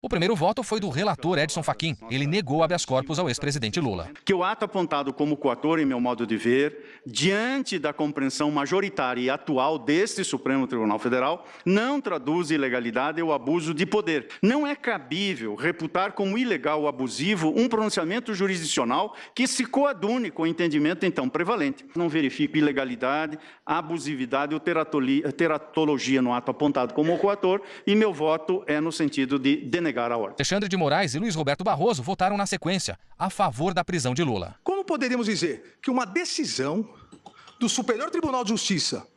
O primeiro voto foi do relator Edson Fachin. Ele negou habeas corpus ao ex-presidente Lula. Que o ato apontado como coator, em meu modo de ver, diante da compreensão majoritária e atual deste Supremo Tribunal Federal, não traduz ilegalidade ou abuso de poder. Não é cabível reputar como ilegal ou abusivo um pronunciamento jurisdicional que se coadune com o entendimento então prevalente. Não verifico ilegalidade, abusividade ou teratologia no ato apontado como coator e meu voto é no sentido de denegar a ordem. Alexandre de Moraes e Luiz Roberto Barroso votaram na sequência a favor da prisão de Lula. Como poderíamos dizer que uma decisão do Superior Tribunal de Justiça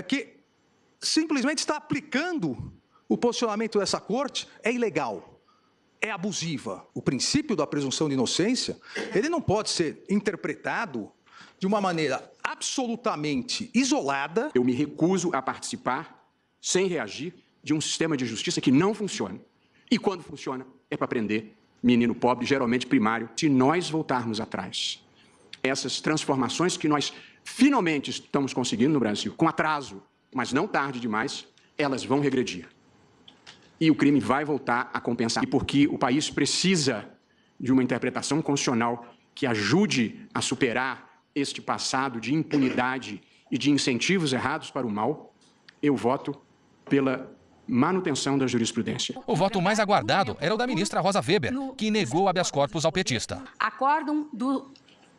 que simplesmente está aplicando o posicionamento dessa corte é ilegal, é abusiva? O princípio da presunção de inocência, ele não pode ser interpretado de uma maneira absolutamente isolada. Eu me recuso a participar, sem reagir, de um sistema de justiça que não funciona. E quando funciona, é para prender menino pobre, geralmente primário. Se nós voltarmos atrás, essas transformações que nós finalmente estamos conseguindo no Brasil, com atraso, mas não tarde demais, elas vão regredir. E o crime vai voltar a compensar. E porque o país precisa de uma interpretação constitucional que ajude a superar este passado de impunidade e de incentivos errados para o mal, eu voto pela manutenção da jurisprudência. O voto mais aguardado era o da ministra Rosa Weber, que negou habeas corpus ao petista. Acórdão do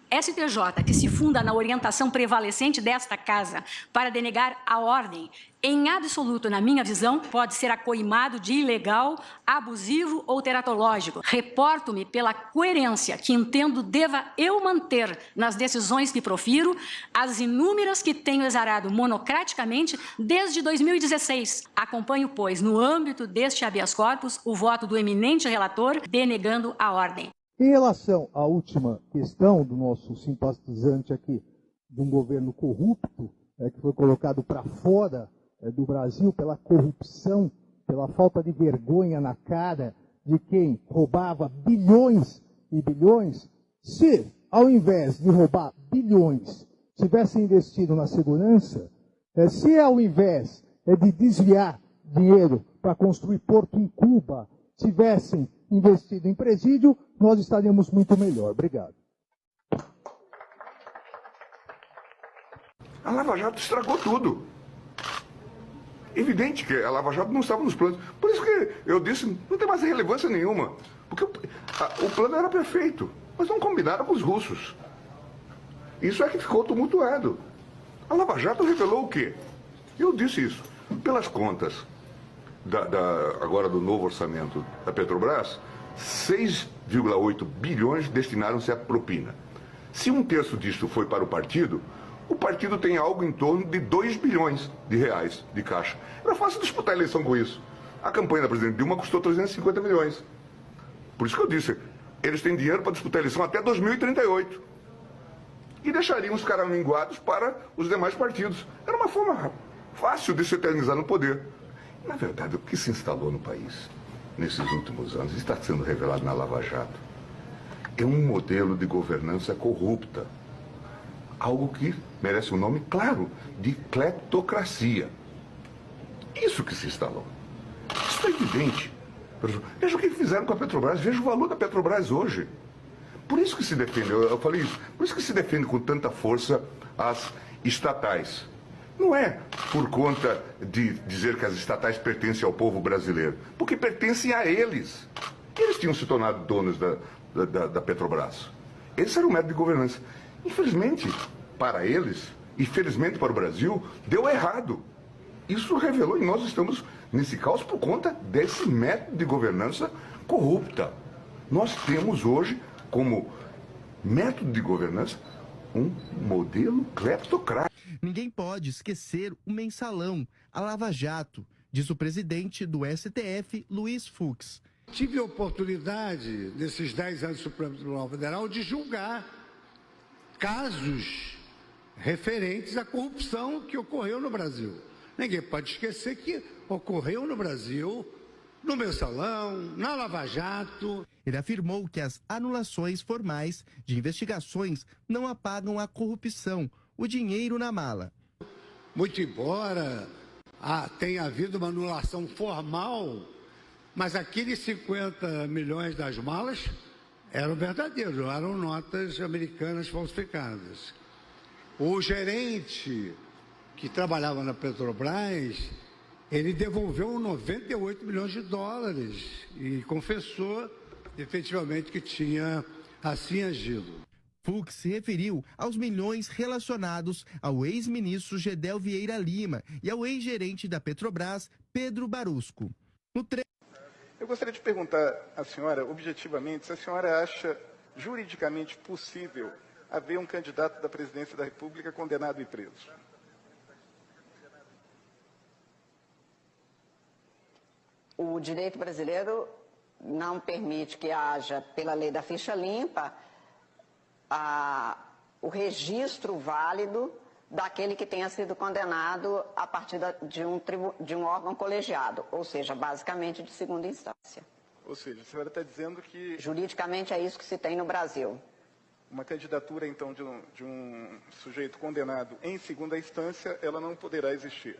STJ, que se funda na orientação prevalecente desta Casa para denegar a ordem, em absoluto, na minha visão, pode ser acoimado de ilegal, abusivo ou teratológico. Reporto-me pela coerência que entendo deva eu manter nas decisões que profiro, as inúmeras que tenho exarado monocraticamente desde 2016. Acompanho, pois, no âmbito deste habeas corpus, o voto do eminente relator denegando a ordem. Em relação à última questão do nosso simpatizante aqui, de um governo corrupto, que foi colocado para fora do Brasil pela corrupção, pela falta de vergonha na cara de quem roubava bilhões e bilhões, se, ao invés de roubar bilhões, tivesse investido na segurança, se ao invés de desviar dinheiro para construir porto em Cuba, tivessem investido em presídio, nós estaríamos muito melhor. Obrigado. A Lava Jato estragou tudo. Evidente que a Lava Jato não estava nos planos. Por isso que eu disse, não tem mais relevância nenhuma. Porque o plano era perfeito, mas não combinaram com os russos. Isso é que ficou tumultuado. A Lava Jato revelou o quê? Eu disse isso. Pelas contas agora do novo orçamento da Petrobras, 6,8 bilhões destinaram-se à propina. Se um terço disso foi para o partido tem algo em torno de 2 bilhões de reais de caixa. Era fácil disputar a eleição com isso. A campanha da presidente Dilma custou 350 milhões. Por isso que eu disse, eles têm dinheiro para disputar a eleição até 2038. E deixariam os caraminguados para os demais partidos. Era uma forma fácil de se eternizar no poder. Na verdade, o que se instalou no país nesses últimos anos, está sendo revelado na Lava Jato, é um modelo de governança corrupta. Algo que merece um nome claro, de cleptocracia. Isso que se instalou. Isso é evidente. Veja o que fizeram com a Petrobras, veja o valor da Petrobras hoje. Por isso que se defende, eu falei isso, por isso que se defende com tanta força as estatais. Não é por conta de dizer que as estatais pertencem ao povo brasileiro, porque pertencem a eles. Eles tinham se tornado donos da Petrobras. Esse era o método de governança. Infelizmente, para eles, e felizmente para o Brasil, deu errado. Isso revelou, e nós estamos nesse caos por conta desse método de governança corrupta. Nós temos hoje, como método de governança, um modelo cleptocrático. Ninguém pode esquecer o mensalão, a Lava Jato, diz o presidente do STF, Luiz Fux. Tive a oportunidade, nesses 10 anos do Supremo Tribunal Federal, de julgar casos referentes à corrupção que ocorreu no Brasil. Ninguém pode esquecer que ocorreu no Brasil, no mensalão, na Lava Jato. Ele afirmou que as anulações formais de investigações não apagam a corrupção, o dinheiro na mala. Muito embora tenha havido uma anulação formal Mas aqueles 50 milhões das malas eram verdadeiros, eram notas americanas falsificadas. O gerente que trabalhava na Petrobras, ele devolveu 98 milhões de dólares e confessou efetivamente que tinha assim agido. Fux se referiu aos milhões relacionados ao ex-ministro Gedel Vieira Lima e ao ex-gerente da Petrobras, Pedro Barusco. Eu gostaria de perguntar à senhora, objetivamente, se a senhora acha juridicamente possível haver um candidato da presidência da República condenado e preso. O direito brasileiro não permite que haja, pela lei da ficha limpa, o registro válido daquele que tenha sido condenado a partir de um órgão colegiado, ou seja, basicamente de segunda instância. Ou seja, a senhora está dizendo que... Juridicamente é isso que se tem no Brasil. Uma candidatura, então, de um sujeito condenado em segunda instância, ela não poderá existir.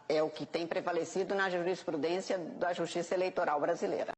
É o que tem prevalecido na jurisprudência da Justiça Eleitoral brasileira.